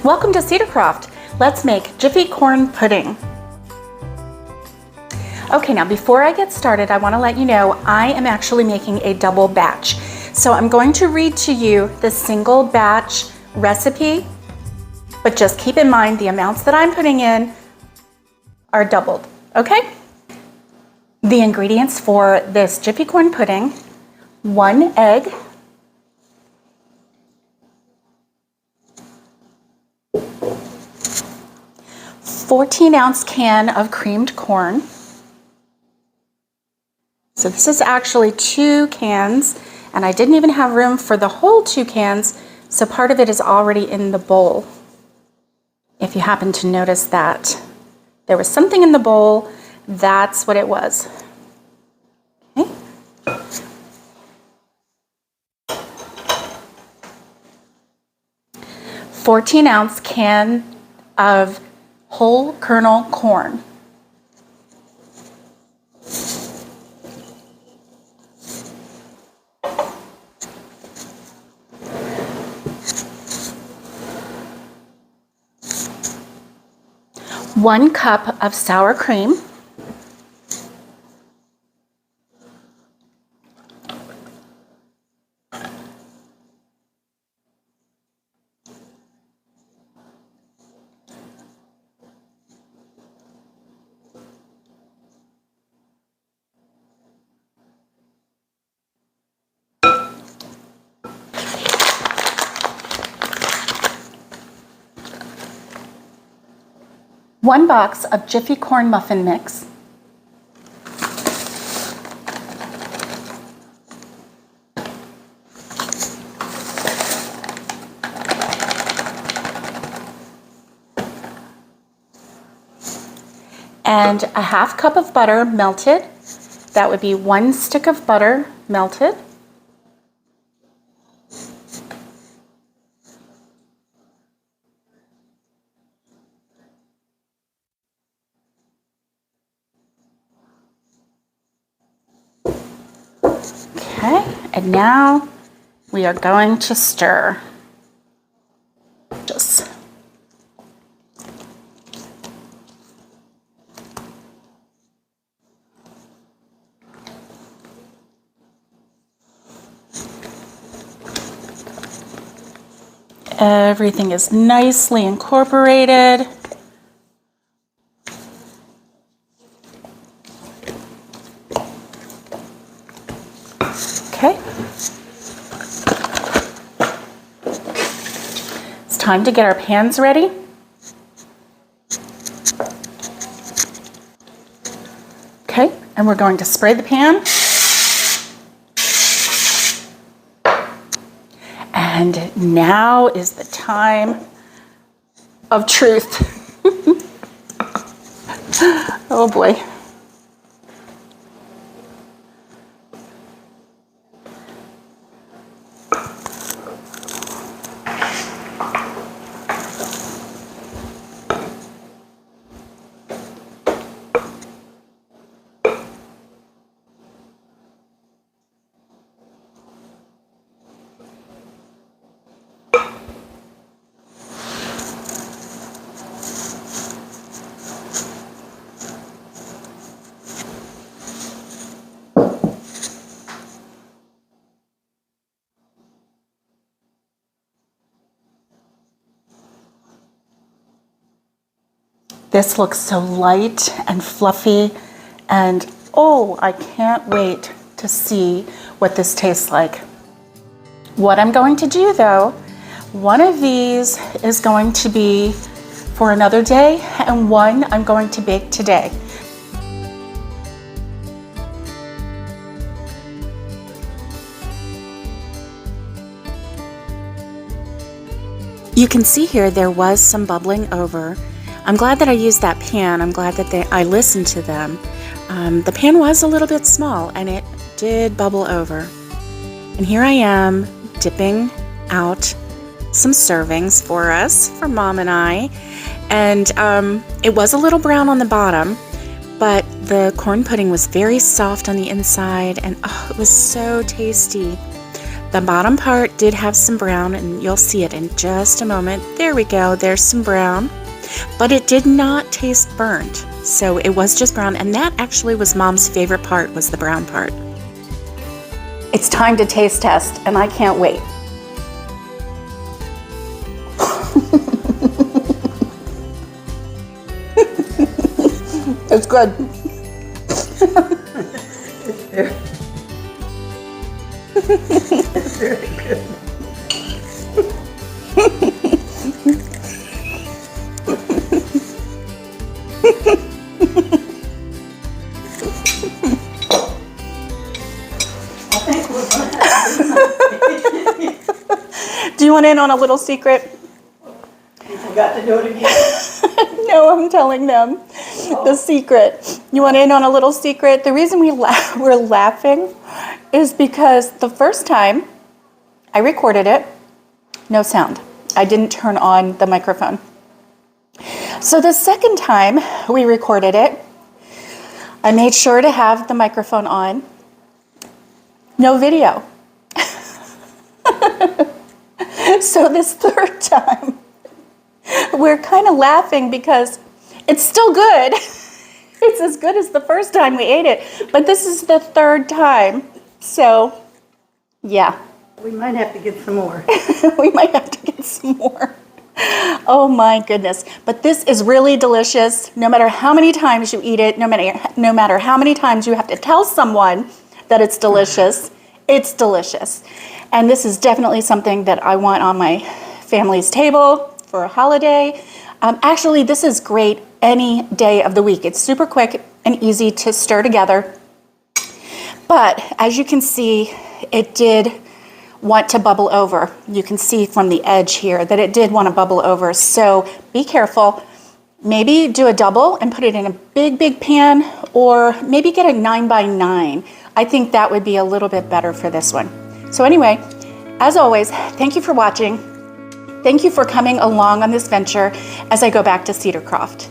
Welcome to Cedarcroft. Let's make Jiffy corn pudding. Okay, now before I get started, I want to let you know I am actually making a double batch. So I'm going to read to you the single batch recipe, but just keep in mind the amounts that I'm putting in are doubled, okay? The ingredients for this Jiffy corn pudding: 1 egg, 14-ounce can of creamed corn. So this is actually 2 cans, and I didn't even have room for the whole 2 cans, so part of it is already in the bowl. If you happen to notice that there was something in the bowl, that's what it was. Okay. 14-ounce can of whole kernel corn. One cup of sour cream. One box of Jiffy corn muffin mix. And a half cup of butter melted. That would be 1 stick of butter melted. Okay, and now we are going to stir. Everything is nicely incorporated. Okay. It's time to get our pans ready. Okay, and we're going to spray the pan. And now is the time of truth. Oh boy. This looks so light and fluffy, and oh, I can't wait to see what this tastes like. What I'm going to do though, one of these is going to be for another day, and one I'm going to bake today. You can see here there was some bubbling over. I'm glad that I used that pan. I'm glad that I listened to them. The pan was a little bit small and it did bubble over. And here I am dipping out some servings for us, for Mom and I. And it was a little brown on the bottom, but the corn pudding was very soft on the inside, and oh, it was so tasty. The bottom part did have some brown, and you'll see it in just a moment. There we go, there's some brown. But it did not taste burnt, so it was just brown, and that actually was Mom's favorite part, was the brown part. It's time to taste test, and I can't wait. It's good. It's very good. Do you want in on a little secret? You forgot to do it again. No, I'm telling them the secret. You want in on a little secret? The reason we're laughing is because the first time I recorded it, no sound. I didn't turn on the microphone. So the second time we recorded it, I made sure to have the microphone on. No video. So this third time, we're kind of laughing because it's still good. It's as good as the first time we ate it, but this is the third time. So, yeah. We might have to get some more. We might have to get some more. Oh my goodness. But this is really delicious. No matter how many times you eat it, no matter how many times you have to tell someone that it's delicious, it's delicious. And this is definitely something that I want on my family's table for a holiday. Actually, this is great any day of the week. It's super quick and easy to stir together. But as you can see, it did want to bubble over. You can see from the edge here that it did want to bubble over. So be careful. Maybe do a double and put it in a big pan, or maybe get a 9x9. I think that would be a little bit better for this one. So anyway, as always, thank you for watching. Thank you for coming along on this venture as I go back to Cedar Croft.